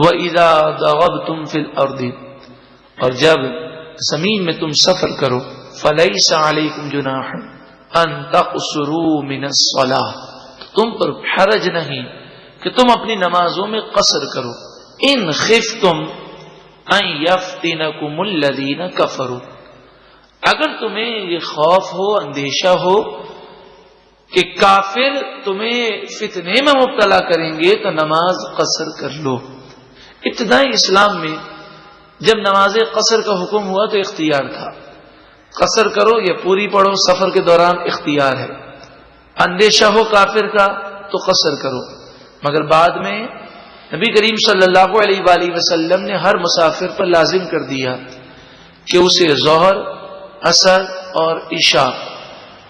وَإِذَا ضَرَبْتُمْ فِي الْأَرْضِ، اور جب زمین میں تم سفر کرو، فَلَيْسَ عَلَيْكُمْ جُنَاحٌ أَن تَقْصُرُوا مِنَ الصَّلَاةِ، تو تم پر حرج نہیں کہ تم اپنی نمازوں میں قصر کرو. ان خفتم ان یفتنکم الذین کفروا، اگر تمہیں یہ خوف ہو، اندیشہ ہو کہ کافر تمہیں فتنے میں مبتلا کریں گے تو نماز قصر کر لو. ابتدائی اسلام میں جب نماز قصر کا حکم ہوا تو اختیار تھا، قصر کرو یا پوری پڑھو، سفر کے دوران اختیار ہے. اندیشہ ہو کافر کا تو قصر کرو. مگر بعد میں نبی کریم صلی اللہ علیہ وآلہ وسلم نے ہر مسافر پر لازم کر دیا کہ اسے ظہر، عصر اور عشاء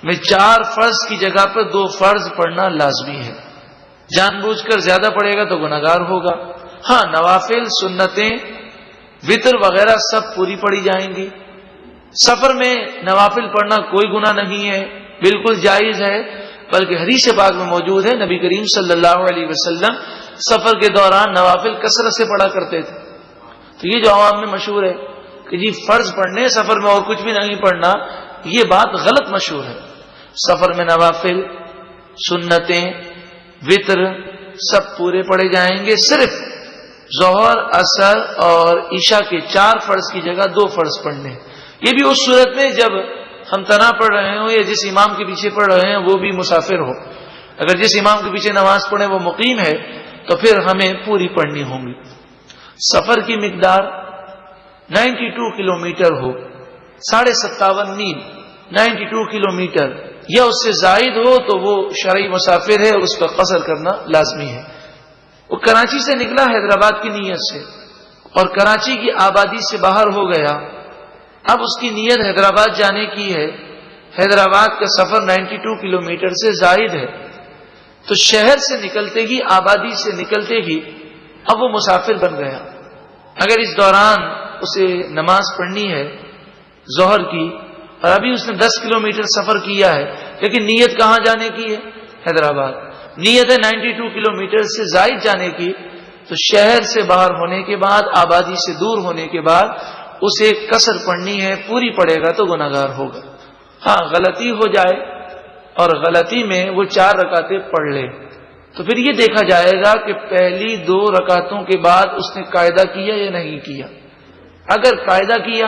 میں 4 فرض کی جگہ پر 2 فرض پڑھنا لازمی ہے. جان بوجھ کر زیادہ پڑھے گا تو گناہگار ہوگا. ہاں، نوافل، سنتیں، وتر وغیرہ سب پوری پڑھی جائیں گی. سفر میں نوافل پڑھنا کوئی گناہ نہیں ہے، بالکل جائز ہے، بلکہ حدیث پاک میں موجود ہے نبی کریم صلی اللہ علیہ وسلم سفر کے دوران نوافل کثرت سے پڑھا کرتے تھے. تو یہ جو عوام میں مشہور ہے کہ جی فرض پڑھنے سفر میں اور کچھ بھی نہیں پڑھنا، یہ بات غلط مشہور ہے. سفر میں نوافل، سنتیں، وتر سب پورے پڑھے جائیں گے. صرف ظہر، عصر اور عشاء کے 4 فرض کی جگہ 2 فرض پڑھنے. یہ بھی اس صورت میں جب ہم تنہا پڑھ رہے ہوں یا جس امام کے پیچھے پڑھ رہے ہیں وہ بھی مسافر ہو. اگر جس امام کے پیچھے نماز پڑھے وہ مقیم ہے تو پھر ہمیں پوری پڑھنی ہوں گی. سفر کی مقدار 92 کلومیٹر ہو، 57.5 میل، 92 کلومیٹر یا اس سے زائد ہو تو وہ شرعی مسافر ہے، اس پر قصر کرنا لازمی ہے. وہ کراچی سے نکلا حیدرآباد کی نیت سے اور کراچی کی آبادی سے باہر ہو گیا. اب اس کی نیت حیدرآباد جانے کی ہے. حیدرآباد کا سفر 92 کلومیٹر سے زائد ہے، تو شہر سے نکلتے ہی، آبادی سے نکلتے ہی اب وہ مسافر بن گیا. اگر اس دوران اسے نماز پڑھنی ہے ظہر کی اور ابھی اس نے 10 کلومیٹر سفر کیا ہے لیکن نیت کہاں جانے کی ہے؟ حیدرآباد. نیت ہے 92 کلومیٹر سے زائد جانے کی، تو شہر سے باہر ہونے کے بعد، آبادی سے دور ہونے کے بعد اسے قصر پڑھنی ہے. پوری پڑھے گا تو گناہگار ہوگا. ہاں، غلطی ہو جائے اور غلطی میں وہ 4 رکعتیں پڑھ لے تو پھر یہ دیکھا جائے گا کہ پہلی 2 رکعتوں کے بعد اس نے قاعدہ کیا یا نہیں کیا. اگر قاعدہ کیا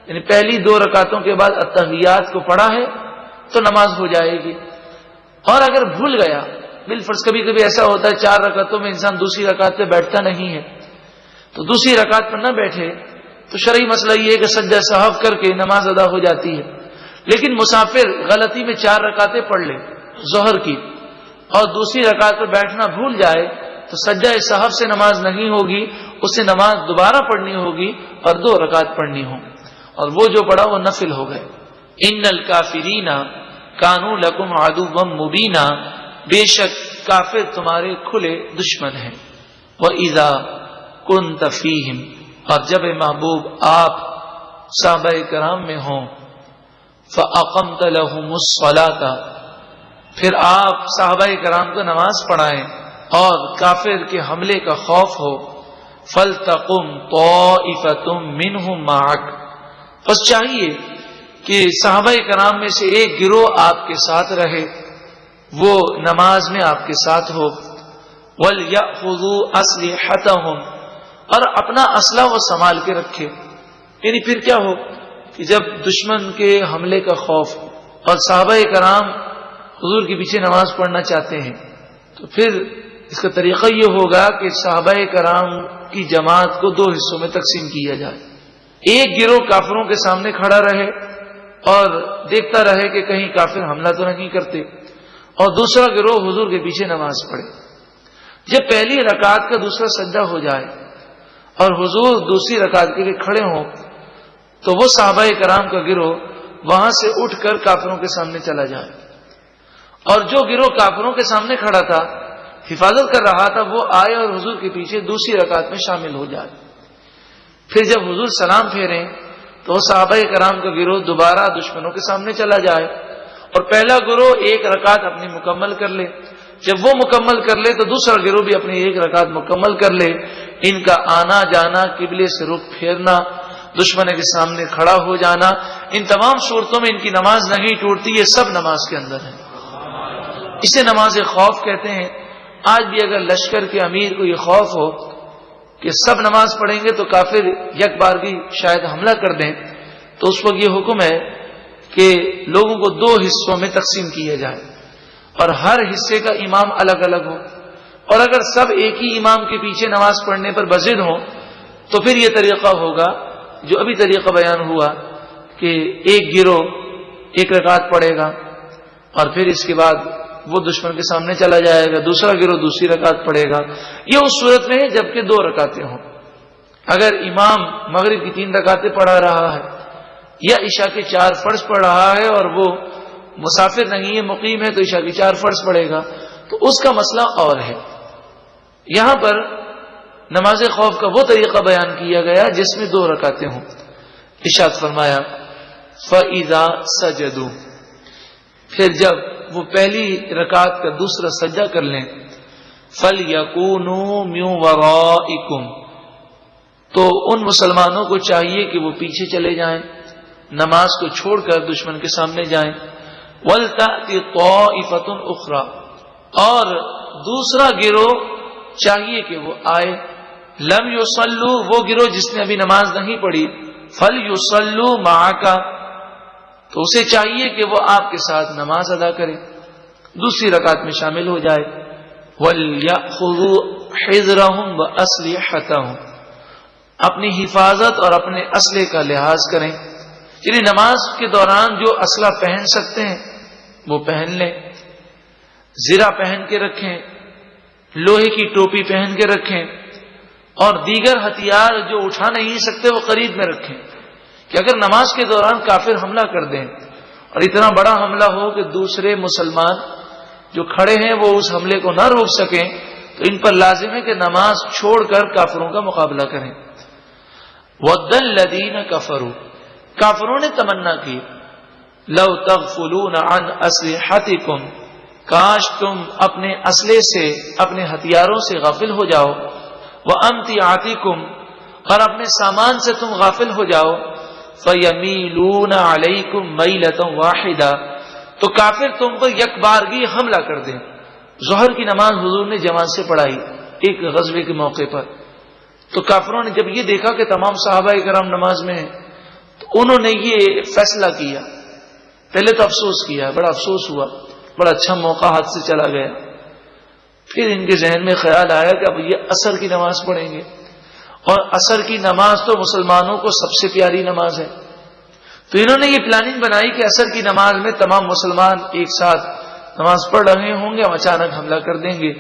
یعنی پہلی 2 رکعتوں کے بعد التحیات کو پڑھا ہے تو نماز ہو جائے گی. اور اگر بھول گیا، بالفرض کبھی کبھی ایسا ہوتا ہے 4 رکعتوں میں انسان دوسری رکعت پہ بیٹھتا نہیں ہے، تو دوسری رکعت پر نہ بیٹھے تو شرعی مسئلہ یہ ہے کہ سجدہ سہو کر کے نماز ادا ہو جاتی ہے. لیکن مسافر غلطی میں 4 رکعتیں پڑھ لے ظہر کی اور دوسری رکعت پر بیٹھنا بھول جائے تو سجدہ سہو سے نماز نہیں ہوگی، اسے نماز دوبارہ پڑھنی ہوگی اور 2 رکعت پڑھنی ہوگی، اور وہ جو پڑھا وہ نفل ہو گئے. ان الکافرین کانوا لکم عدوا مبینا، بے شک کافر تمہارے کھلے دشمن ہیں. وَإِذَا كُنْتَ فِيهِمْ، اور جب محبوب آپ صحابہ کرام میں ہوں، فَأَقَمْتَ لَهُمُ الصَّلَاةَ، پھر آپ صحابہ کرام کو نماز پڑھائیں اور کافر کے حملے کا خوف ہو، فَلْتَقُمْ طَائِفَةٌ مِّنْهُمْ مَعَكَ، بس چاہیے کہ صحابہ کرام میں سے ایک گروہ آپ کے ساتھ رہے، وہ نماز میں آپ کے ساتھ ہو. وَلْيَأْخُذُوا أَسْلِحَتَهُمْ، اور اپنا اسلحہ وہ سنبھال کے رکھے. یعنی پھر کیا ہو کہ جب دشمن کے حملے کا خوف اور صحابہ کرام حضور کے پیچھے نماز پڑھنا چاہتے ہیں تو پھر اس کا طریقہ یہ ہوگا کہ صحابہ کرام کی جماعت کو 2 حصوں میں تقسیم کیا جائے. ایک گروہ کافروں کے سامنے کھڑا رہے اور دیکھتا رہے کہ کہیں کافر حملہ تو نہیں کرتے، اور دوسرا گروہ حضور کے پیچھے نماز پڑھے. جب پہلی رکعت کا دوسرا سجدہ ہو جائے اور حضور دوسری رکعت کے لیے کھڑے ہوں تو وہ صحابہ کرام کا گروہ وہاں سے اٹھ کر کافروں کے سامنے چلا جائے، اور جو گروہ کافروں کے سامنے کھڑا تھا، حفاظت کر رہا تھا، وہ آئے اور حضور کے پیچھے دوسری رکعت میں شامل ہو جائے. پھر جب حضور سلام پھیریں تو صحابہ کرام کا گروہ دوبارہ دشمنوں کے سامنے چلا جائے اور پہلا گروہ 1 رکعت اپنی مکمل کر لے. جب وہ مکمل کر لے تو دوسرا گروہ بھی اپنی 1 رکعت مکمل کر لے. ان کا آنا جانا، قبلے سے رخ پھیرنا، دشمن کے سامنے کھڑا ہو جانا، ان تمام صورتوں میں ان کی نماز نہیں ٹوٹتی. یہ سب نماز کے اندر ہے. اسے نماز خوف کہتے ہیں. آج بھی اگر لشکر کے امیر کو یہ خوف ہو کہ سب نماز پڑھیں گے تو کافر یک بار بھی شاید حملہ کر دیں، تو اس وقت یہ حکم ہے کہ لوگوں کو 2 حصوں میں تقسیم کیا جائے اور ہر حصے کا امام الگ الگ ہو. اور اگر سب ایک ہی امام کے پیچھے نماز پڑھنے پر بضد ہوں تو پھر یہ طریقہ ہوگا جو ابھی طریقہ بیان ہوا کہ ایک گروہ 1 رکعت پڑھے گا اور پھر اس کے بعد وہ دشمن کے سامنے چلا جائے گا، دوسرا گروہ دوسری رکعت پڑھے گا. یہ اس صورت میں ہے جبکہ 2 رکعتیں ہوں. اگر امام مغرب کی 3 رکعتیں پڑھا رہا ہے یا عشاء کے 4 فرض پڑھ رہا ہے اور وہ مسافر نہیں ہے، مقیم ہے، تو عشاء کے 4 فرض پڑھے گا، تو اس کا مسئلہ اور ہے. یہاں پر نماز خوف کا وہ طریقہ بیان کیا گیا جس میں 2 رکعتیں ہوں. ارشاد فرمایا فَإِذَا سَجَدُوا، پھر جب وہ پہلی رکعت کا دوسرا سجدہ کر لیں، فَلْيَكُونُوا مِن وَرَائِكُمْ، تو ان مسلمانوں کو چاہیے کہ وہ پیچھے چلے جائیں، نماز کو چھوڑ کر دشمن کے سامنے جائیں. وَلْتَأْتِ طَائِفَةٌ أُخْرَى، اور دوسرا گروہ چاہیے کہ وہ آئے. لم یصلوا، وہ گروہ جس نے ابھی نماز نہیں پڑھی، فلیصلوا معک، تو اسے چاہیے کہ وہ آپ کے ساتھ نماز ادا کرے، دوسری رکعت میں شامل ہو جائے. وَلْيَأْخُذُوا حِذْرَهُمْ وَأَسْلِحَتَهُمْ، اپنی حفاظت اور اپنے اسلحے کا لحاظ کریں. یعنی نماز کے دوران جو اسلحہ پہن سکتے ہیں وہ پہن لیں، زرہ پہن کے رکھیں، لوہے کی ٹوپی پہن کے رکھیں، اور دیگر ہتھیار جو اٹھا نہیں سکتے وہ قریب میں رکھیں کہ اگر نماز کے دوران کافر حملہ کر دیں اور اتنا بڑا حملہ ہو کہ دوسرے مسلمان جو کھڑے ہیں وہ اس حملے کو نہ روک سکیں تو ان پر لازم ہے کہ نماز چھوڑ کر کافروں کا مقابلہ کریں. وَدَّ الَّذِينَ كَفَرُوا، کافروں نے تمنا کی، لَوْ تَغْفُلُونَ عَنْ أَسْلِحَتِكُمْ، کاش تم اپنے اسلحے سے، اپنے ہتھیاروں سے غافل ہو جاؤ، وَأَمْتِعَاتِكُمْ، اور اپنے سامان سے تم غافل ہو جاؤ، فَيَمِيلُونَ عَلَيْكُمْ مَيْلَةً وَاحِدَةً، تو کافر تم پر یک بارگی حملہ کر دیں. ظہر کی نماز حضور نے جماعت سے پڑھائی ایک غزوے کے موقع پر، تو کافروں نے جب یہ دیکھا کہ تمام صحابہ کرام نماز میں ہیں تو انہوں نے یہ فیصلہ کیا. پہلے تو افسوس کیا، بڑا افسوس ہوا، بڑا اچھا موقع ہاتھ سے چلا گیا. پھر ان کے ذہن میں خیال آیا کہ اب یہ عصر کی نماز پڑھیں گے، اور عصر کی نماز تو مسلمانوں کو سب سے پیاری نماز ہے. تو انہوں نے یہ پلاننگ بنائی کہ عصر کی نماز میں تمام مسلمان ایک ساتھ نماز پڑھ رہے ہوں گے، ہم اچانک حملہ کر دیں گے.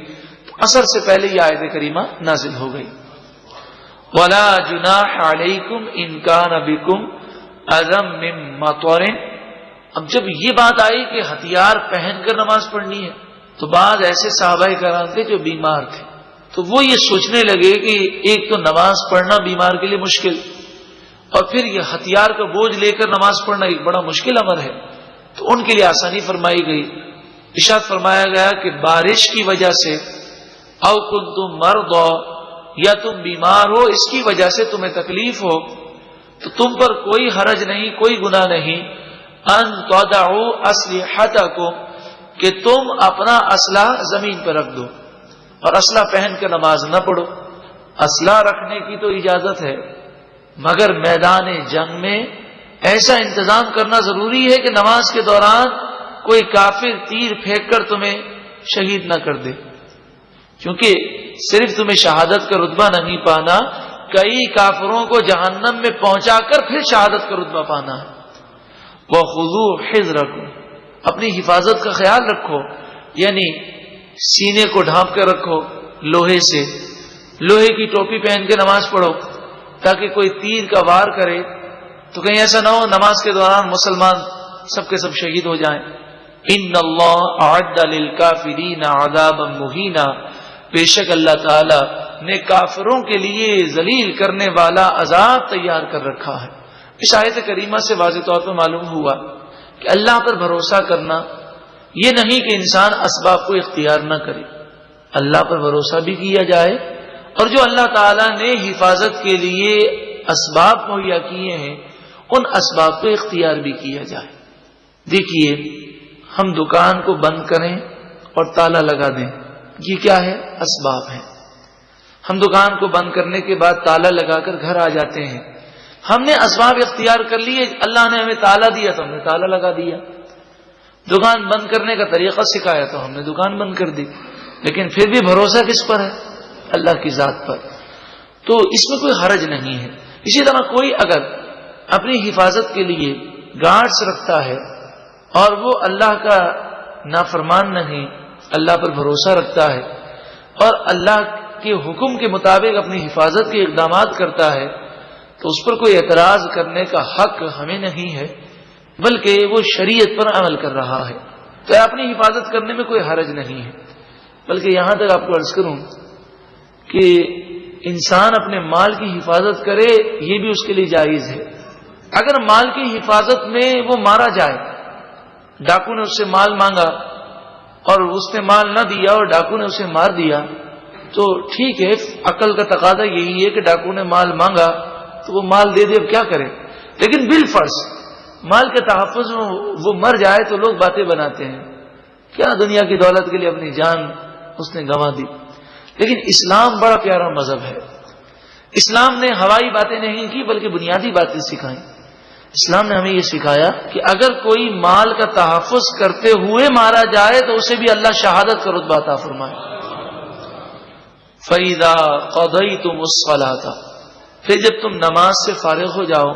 تو عصر سے پہلے یہ آیت کریمہ نازل ہو گئی، وَلَا جُنَاحَ عَلَيْكُمْ إِن كَانَ بِكُمْ أَذًى مِّن مَطَرٍ. اب جب یہ بات آئی کہ ہتھیار پہن کر نماز پڑھنی ہے تو بعض ایسے صحابہ کرام تھے جو بیمار تھے، تو وہ یہ سوچنے لگے کہ ایک تو نماز پڑھنا بیمار کے لیے مشکل، اور پھر یہ ہتھیار کا بوجھ لے کر نماز پڑھنا ایک بڑا مشکل امر ہے. تو ان کے لیے آسانی فرمائی گئی. ارشاد فرمایا گیا کہ بارش کی وجہ سے، او کنتم مرضى، یا تم بیمار ہو اس کی وجہ سے تمہیں تکلیف ہو، تو تم پر کوئی حرج نہیں، کوئی گناہ نہیں، ان تضعوا اسلحتکم، کہ تم اپنا اسلحہ زمین پر رکھ دو اور اسلحہ پہن کر نماز نہ پڑھو. اسلحہ رکھنے کی تو اجازت ہے، مگر میدان جنگ میں ایسا انتظام کرنا ضروری ہے کہ نماز کے دوران کوئی کافر تیر پھینک کر تمہیں شہید نہ کر دے، کیونکہ صرف تمہیں شہادت کا رتبہ نہیں پانا، کئی کافروں کو جہنم میں پہنچا کر پھر شہادت کا رتبہ پانا ہے. وَخُذُوا حِذْرَكُمْ، اپنی حفاظت کا خیال رکھو، یعنی سینے کو ڈھانپ کر رکھو لوہے سے، لوہے کی ٹوپی پہن کے نماز پڑھو تاکہ کوئی تیر کا وار کرے تو کہیں ایسا نہ ہو نماز کے دوران مسلمان سب کے سب شہید ہو جائیں. ان اللہ اعد للکافرین عذابا مہینا، بے شک اللہ تعالی نے کافروں کے لیے ذلیل کرنے والا عذاب تیار کر رکھا ہے. اس آیت کریمہ سے واضح طور پر معلوم ہوا کہ اللہ پر بھروسہ کرنا یہ نہیں کہ انسان اسباب کو اختیار نہ کرے، اللہ پر بھروسہ بھی کیا جائے، اور جو اللہ تعالیٰ نے حفاظت کے لیے اسباب مہیا کیے ہیں ان اسباب کو اختیار بھی کیا جائے۔ دیکھیے، ہم دکان کو بند کریں اور تالا لگا دیں، یہ کیا ہے؟ اسباب ہیں۔ ہم دکان کو بند کرنے کے بعد تالا لگا کر گھر آ جاتے ہیں، ہم نے اسباب اختیار کر لیے، اللہ نے ہمیں تالا دیا تو ہم نے تالا لگا دیا، دکان بند کرنے کا طریقہ سکھایا تو ہم نے دکان بند کر دی، لیکن پھر بھی بھروسہ کس پر ہے؟ اللہ کی ذات پر۔ تو اس میں کوئی حرج نہیں ہے۔ اسی طرح کوئی اگر اپنی حفاظت کے لیے گارڈز رکھتا ہے اور وہ اللہ کا نافرمان نہیں، اللہ پر بھروسہ رکھتا ہے اور اللہ کے حکم کے مطابق اپنی حفاظت کے اقدامات کرتا ہے، تو اس پر کوئی اعتراض کرنے کا حق ہمیں نہیں ہے، بلکہ وہ شریعت پر عمل کر رہا ہے، تو اپنی حفاظت کرنے میں کوئی حرج نہیں ہے۔ بلکہ یہاں تک آپ کو عرض کروں کہ انسان اپنے مال کی حفاظت کرے، یہ بھی اس کے لیے جائز ہے۔ اگر مال کی حفاظت میں وہ مارا جائے، ڈاکو نے اس سے مال مانگا اور اس نے مال نہ دیا اور ڈاکو نے اسے مار دیا، تو ٹھیک ہے، عقل کا تقاضا یہی ہے کہ ڈاکو نے مال مانگا تو وہ مال دے دے، اب کیا کرے۔ لیکن بالفرض مال کے تحفظ میں وہ مر جائے تو لوگ باتیں بناتے ہیں، کیا دنیا کی دولت کے لیے اپنی جان اس نے گنوا دی۔ لیکن اسلام بڑا پیارا مذہب ہے، اسلام نے ہوائی باتیں نہیں کی بلکہ بنیادی باتیں سکھائیں۔ اسلام نے ہمیں یہ سکھایا کہ اگر کوئی مال کا تحفظ کرتے ہوئے مارا جائے تو اسے بھی اللہ شہادت کا رتبہ عطا فرمائے۔ فَإِذَا قَضَيْتُمُ الصَّلَاةَ، پھر جب تم نماز سے فارغ ہو جاؤ،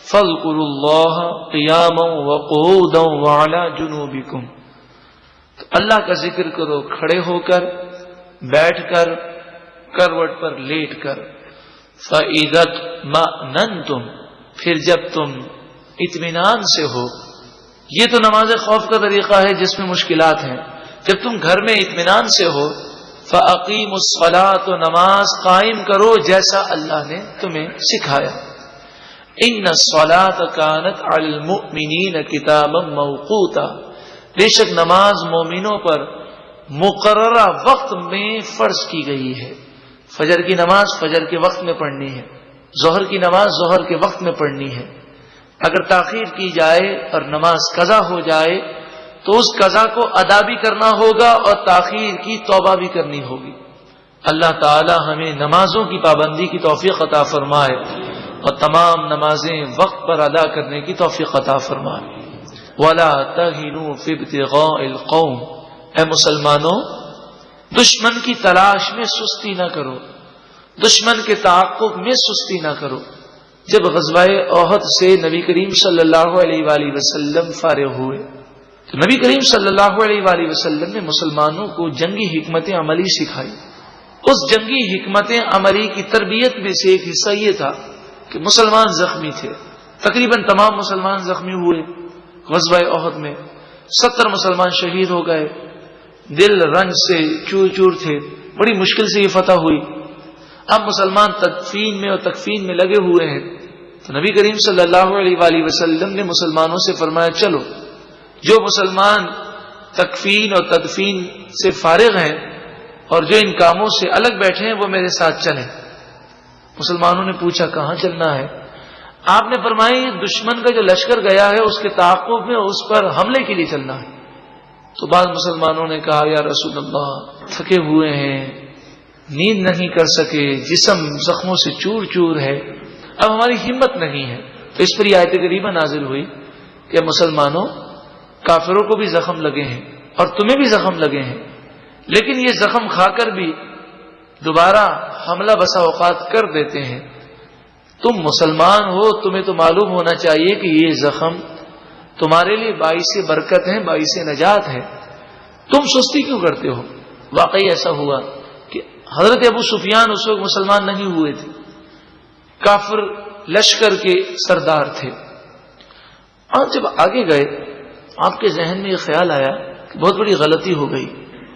فَاذْكُرُوا اللَّهَ قِيَامًا وَقُعُودًا وَعَلَى جُنُوبِكُمْ، تو اللہ کا ذکر کرو کھڑے ہو کر، بیٹھ کر، کروٹ پر لیٹ کر۔ فَإِذَا اطْمَأْنَنْتُمْ، پھر جب تم اطمینان سے ہو، یہ تو نماز خوف کا طریقہ ہے جس میں مشکلات ہیں، جب تم گھر میں اطمینان سے ہو، فَأَقِيمُوا الصَّلَاةَ، تو نماز قائم کرو جیسا اللہ نے تمہیں سکھایا۔ إِنَّ الصَّلَاةَ كَانَتْ عَلَى الْمُؤْمِنِينَ كِتَابًا مَوْقُوتًا، بے شک نماز مومنوں پر مقررہ وقت میں فرض کی گئی ہے۔ فجر کی نماز فجر کے وقت میں پڑھنی ہے، ظہر کی نماز ظہر کے وقت میں پڑھنی ہے۔ اگر تاخیر کی جائے اور نماز قضا ہو جائے تو اس قضا کو ادا بھی کرنا ہوگا اور تاخیر کی توبہ بھی کرنی ہوگی۔ اللہ تعالی ہمیں نمازوں کی پابندی کی توفیق عطا فرمائے اور تمام نمازیں وقت پر ادا کرنے کی توفیق عطا فرمائے۔ وَلَا تَهِنُوا فِي ابْتِغَاءِ الْقَوْمِ، اے مسلمانوں دشمن کی تلاش میں سستی نہ کرو، دشمن کے تعاقب میں سستی نہ کرو۔ جب غزوہ احد سے نبی کریم صلی اللہ علیہ وآلہ وسلم فارغ ہوئے تو نبی کریم صلی اللہ علیہ وآلہ وسلم نے مسلمانوں کو جنگی حکمت عملی سکھائی۔ اس جنگی حکمت عملی کی تربیت میں سے ایک حصہ یہ تھا کہ مسلمان زخمی تھے، تقریباً تمام مسلمان زخمی ہوئے غزوہ احد میں، 70 مسلمان شہید ہو گئے، دل رنج سے چور چور تھے، بڑی مشکل سے یہ فتح ہوئی۔ اب مسلمان تدفین میں اور تکفین میں لگے ہوئے ہیں، تو نبی کریم صلی اللہ علیہ وآلہ وسلم نے مسلمانوں سے فرمایا چلو جو مسلمان تکفین اور تدفین سے فارغ ہیں اور جو ان کاموں سے الگ بیٹھے ہیں وہ میرے ساتھ چلیں۔ مسلمانوں نے پوچھا کہاں چلنا ہے؟ آپ نے فرمایا دشمن کا جو لشکر گیا ہے اس کے تعاقب میں اس پر حملے کے لیے چلنا ہے۔ تو بعض مسلمانوں نے کہا یا رسول اللہ تھکے ہوئے ہیں، نیند نہیں کر سکے، جسم زخموں سے چور چور ہے، اب ہماری ہمت نہیں ہے۔ تو اس پر یہ آیت کریمہ نازل ہوئی کہ مسلمانوں کافروں کو بھی زخم لگے ہیں اور تمہیں بھی زخم لگے ہیں، لیکن یہ زخم کھا کر بھی دوبارہ حملہ بسا اوقات کر دیتے ہیں۔ تم مسلمان ہو، تمہیں تو معلوم ہونا چاہیے کہ یہ زخم تمہارے لیے باعث برکت ہے، باعث نجات ہے، تم سستی کیوں کرتے ہو؟ واقعی ایسا ہوا کہ حضرت ابو سفیان اس وقت مسلمان نہیں ہوئے تھے، کافر لشکر کے سردار تھے، اور جب آگے گئے آپ کے ذہن میں یہ خیال آیا کہ بہت بڑی غلطی ہو گئی،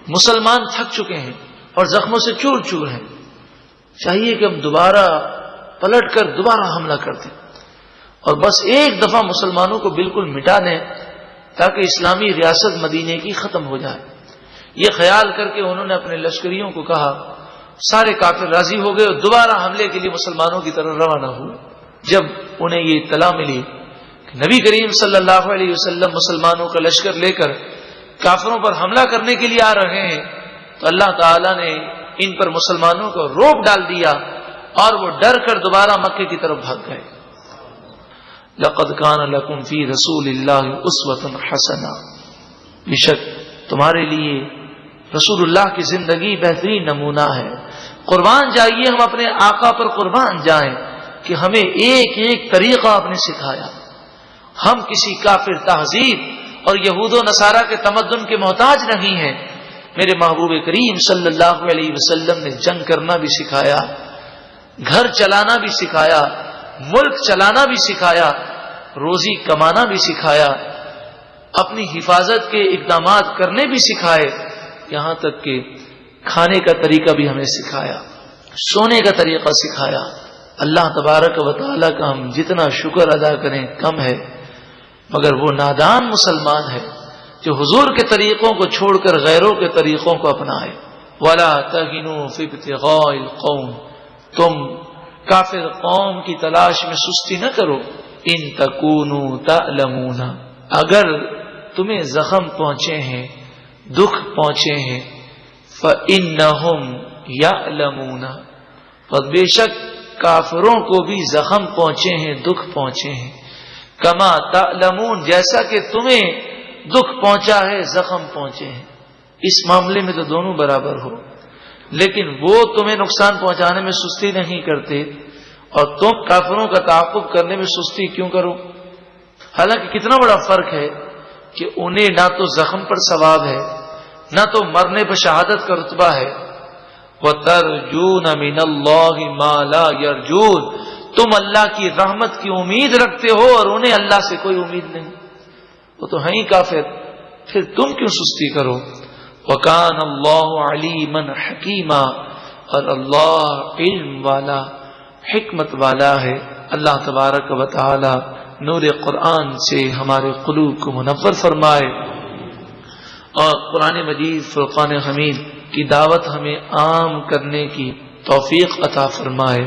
مسلمان تھک چکے ہیں اور زخموں سے چور چور ہیں، چاہیے کہ ہم دوبارہ پلٹ کر دوبارہ حملہ کر دیں اور بس ایک دفعہ مسلمانوں کو بالکل مٹا دیں تاکہ اسلامی ریاست مدینے کی ختم ہو جائے. یہ خیال کر کے انہوں نے اپنے لشکریوں کو کہا. سارے کافر راضی ہو گئے اور دوبارہ حملے کے لیے مسلمانوں کی طرف روانہ ہوئے. جب انہیں یہ اطلاع ملی کہ نبی کریم صلی اللہ علیہ وسلم مسلمانوں کا لشکر لے کر کافروں پر حملہ کرنے کے لیے آ رہے ہیں تو اللہ تعالیٰ نے ان پر مسلمانوں کو روک ڈال دیا اور وہ ڈر کر دوبارہ مکے کی طرف بھاگ گئے. لقد كان لكم في رسول الله اسوة حسنہ، بے شک تمہارے لیے رسول اللہ کی زندگی بہترین نمونہ ہے. قربان جائیے ہم اپنے آقا پر قربان جائیں کہ ہمیں ایک ایک طریقہ آپ نے سکھایا. ہم کسی کافر تہذیب اور یہود و نصارہ کے تمدن کے محتاج نہیں ہیں. میرے محبوب کریم صلی اللہ علیہ وسلم نے جنگ کرنا بھی سکھایا، گھر چلانا بھی سکھایا، ملک چلانا بھی سکھایا، روزی کمانا بھی سکھایا، اپنی حفاظت کے اقدامات کرنے بھی سکھائے، یہاں تک کہ کھانے کا طریقہ بھی ہمیں سکھایا، سونے کا طریقہ سکھایا. اللہ تبارک و تعالیٰ کا ہم جتنا شکر ادا کریں کم ہے، مگر وہ نادان مسلمان ہے جو حضور کے طریقوں کو چھوڑ کر غیروں کے طریقوں کو اپنائے. وَلَا تَهِنُوا فِي ابْتِغَاءِ الْقَوْمِ، تم کافر قوم کی تلاش میں سستی نہ کرو. ان تکونوا تعلمون، اگر تمہیں زخم پہنچے ہیں، دکھ پہنچے ہیں، فإنہم یعلمون، اور بے شک کافروں کو بھی زخم پہنچے ہیں، دکھ پہنچے ہیں. کما تعلمون، جیسا کہ تمہیں دکھ پہنچا ہے، زخم پہنچے ہیں. اس معاملے میں تو دونوں برابر ہو، لیکن وہ تمہیں نقصان پہنچانے میں سستی نہیں کرتے اور تم کافروں کا تعاقب کرنے میں سستی کیوں کرو؟ حالانکہ کتنا بڑا فرق ہے کہ انہیں نہ تو زخم پر ثواب ہے، نہ تو مرنے پر شہادت کا رتبہ ہے. وَتَرْجُونَ مِنَ اللَّهِ مَا لَا يَرْجُونَ، تم اللہ کی رحمت کی امید رکھتے ہو اور انہیں اللہ سے کوئی امید نہیں. وہ تو ہیں ہی کافر، پھر تم کیوں سستی کرو؟ وَكَانَ اللَّهُ عَلِيمًا حَكِيمًا، اور اللہ علم والا، حکمت والا ہے. اللہ تبارک و تعالی نور قرآن سے ہمارے قلوب کو منور فرمائے اور قرآن مجید فرقان حمید کی دعوت ہمیں عام کرنے کی توفیق عطا فرمائے.